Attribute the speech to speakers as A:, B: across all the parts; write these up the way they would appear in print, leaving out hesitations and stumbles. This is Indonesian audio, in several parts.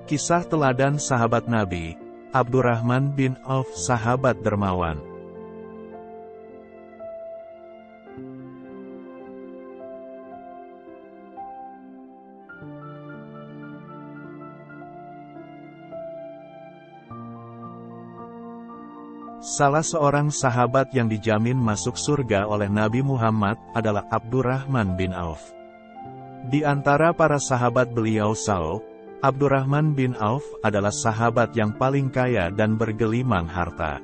A: Kisah teladan sahabat Nabi, Abdurrahman bin Auf, sahabat dermawan. Salah seorang sahabat yang dijamin masuk surga oleh Nabi Muhammad adalah Abdurrahman bin Auf. Di antara para sahabat beliau Abdurrahman bin Auf adalah sahabat yang paling kaya dan bergelimang harta.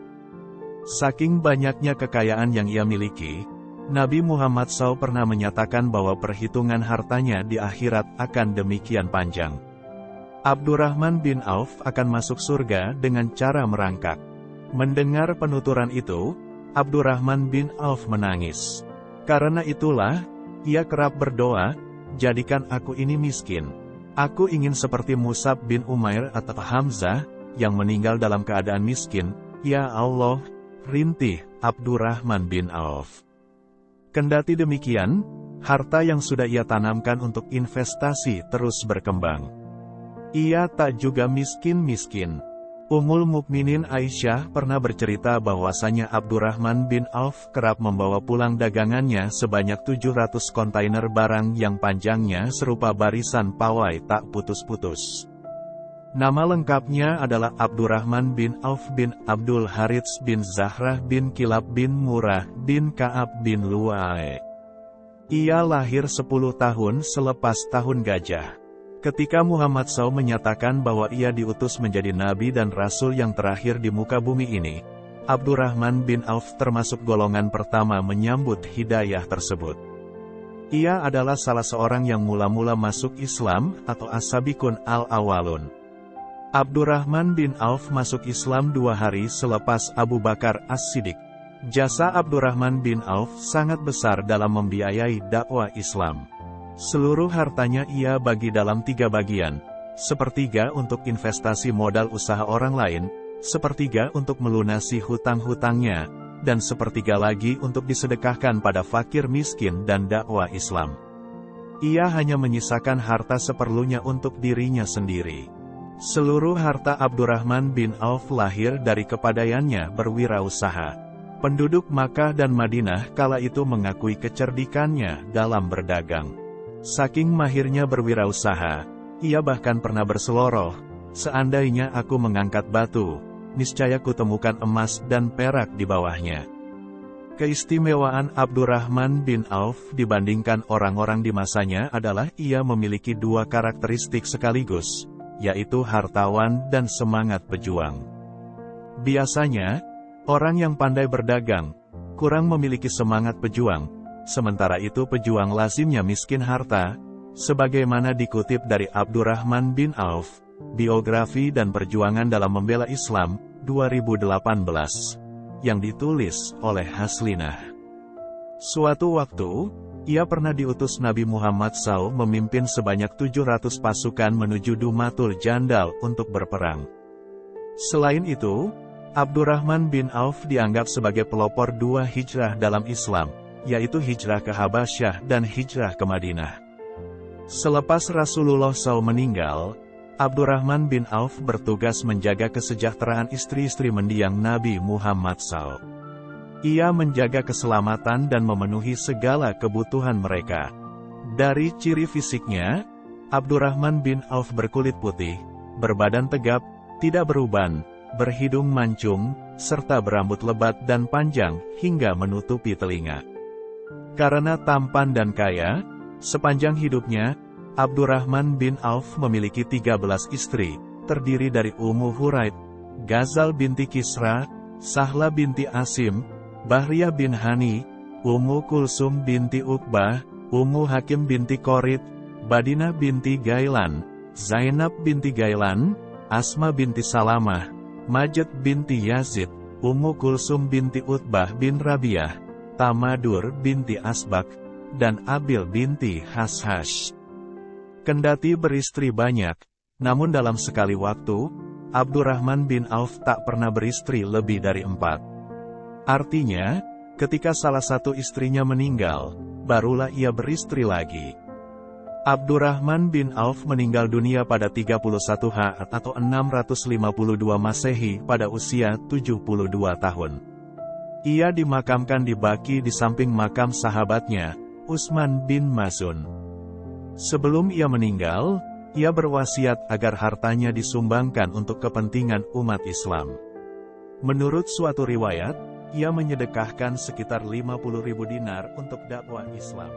A: Saking banyaknya kekayaan yang ia miliki, Nabi Muhammad SAW pernah menyatakan bahwa perhitungan hartanya di akhirat akan demikian panjang. Abdurrahman bin Auf akan masuk surga dengan cara merangkak. Mendengar penuturan itu, Abdurrahman bin Auf menangis. Karena itulah, ia kerap berdoa, "Jadikan aku ini miskin. Aku ingin seperti Mus'ab bin Umair atau Hamzah, yang meninggal dalam keadaan miskin. Ya Allah," rintih Abdurrahman bin Auf. Kendati demikian, harta yang sudah ia tanamkan untuk investasi terus berkembang. Ia tak juga miskin-miskin. Ummul Mukminin Aisyah pernah bercerita bahwasanya Abdurrahman bin Auf kerap membawa pulang dagangannya sebanyak 700 kontainer barang yang panjangnya serupa barisan pawai tak putus-putus. Nama lengkapnya adalah Abdurrahman bin Auf bin Abdul Harits bin Zahrah bin Kilab bin Murrah bin Ka'ab bin Lu'ay. Ia lahir 10 tahun selepas tahun gajah. Ketika Muhammad SAW menyatakan bahwa ia diutus menjadi nabi dan rasul yang terakhir di muka bumi ini, Abdurrahman bin Auf termasuk golongan pertama menyambut hidayah tersebut. Ia adalah salah seorang yang mula-mula masuk Islam atau as-sabiqun al-awwalun. Abdurrahman bin Auf masuk Islam 2 hari selepas Abu Bakar As-Siddiq. Jasa Abdurrahman bin Auf sangat besar dalam membiayai dakwah Islam. Seluruh hartanya ia bagi dalam 3 bagian, sepertiga untuk investasi modal usaha orang lain, sepertiga untuk melunasi hutang-hutangnya, dan sepertiga lagi untuk disedekahkan pada fakir miskin dan dakwah Islam. Ia hanya menyisakan harta seperlunya untuk dirinya sendiri. Seluruh harta Abdurrahman bin Auf lahir dari kepandaiannya berwirausaha. Penduduk Makkah dan Madinah kala itu mengakui kecerdikannya dalam berdagang. Saking mahirnya berwirausaha, ia bahkan pernah berseloroh, "Seandainya aku mengangkat batu, niscaya kutemukan emas dan perak di bawahnya." Keistimewaan Abdurrahman bin Auf dibandingkan orang-orang di masanya adalah ia memiliki 2 karakteristik sekaligus, yaitu hartawan dan semangat pejuang. Biasanya, orang yang pandai berdagang, kurang memiliki semangat pejuang. Sementara itu pejuang lazimnya miskin harta, sebagaimana dikutip dari Abdurrahman bin Auf, Biografi dan Perjuangan dalam Membela Islam, 2018, yang ditulis oleh Haslinah. Suatu waktu, ia pernah diutus Nabi Muhammad SAW memimpin sebanyak 700 pasukan menuju Dumatul Jandal untuk berperang. Selain itu, Abdurrahman bin Auf dianggap sebagai pelopor 2 hijrah dalam Islam, yaitu hijrah ke Habasyah dan hijrah ke Madinah. Selepas Rasulullah SAW meninggal, Abdurrahman bin Auf bertugas menjaga kesejahteraan istri-istri mendiang Nabi Muhammad SAW. Ia menjaga keselamatan dan memenuhi segala kebutuhan mereka. Dari ciri fisiknya, Abdurrahman bin Auf berkulit putih, berbadan tegap, tidak beruban, berhidung mancung, serta berambut lebat dan panjang hingga menutupi telinga. Karena tampan dan kaya, sepanjang hidupnya, Abdurrahman bin Auf memiliki 13 istri, terdiri dari Ummu Huraid, Ghazal binti Kisra, Sahla binti Asim, Bahriyah bin Hani, Ummu Kulsum binti Uqbah, Ummu Hakim binti Qorid, Badinah binti Gailan, Zainab binti Gailan, Asma binti Salamah, Majid binti Yazid, Ummu Kulsum binti Utbah bin Rabiah, Tamadur binti Asbak, dan Abil binti Hashash. Kendati beristri banyak, namun dalam sekali waktu, Abdurrahman bin Auf tak pernah beristri lebih dari 4. Artinya, ketika salah satu istrinya meninggal, barulah ia beristri lagi. Abdurrahman bin Auf meninggal dunia pada 31 Ha atau 652 Masehi pada usia 72 tahun. Ia dimakamkan di Baqi di samping makam sahabatnya, Utsman bin Maz'un. Sebelum ia meninggal, ia berwasiat agar hartanya disumbangkan untuk kepentingan umat Islam. Menurut suatu riwayat, ia menyedekahkan sekitar 50.000 dinar untuk dakwah Islam.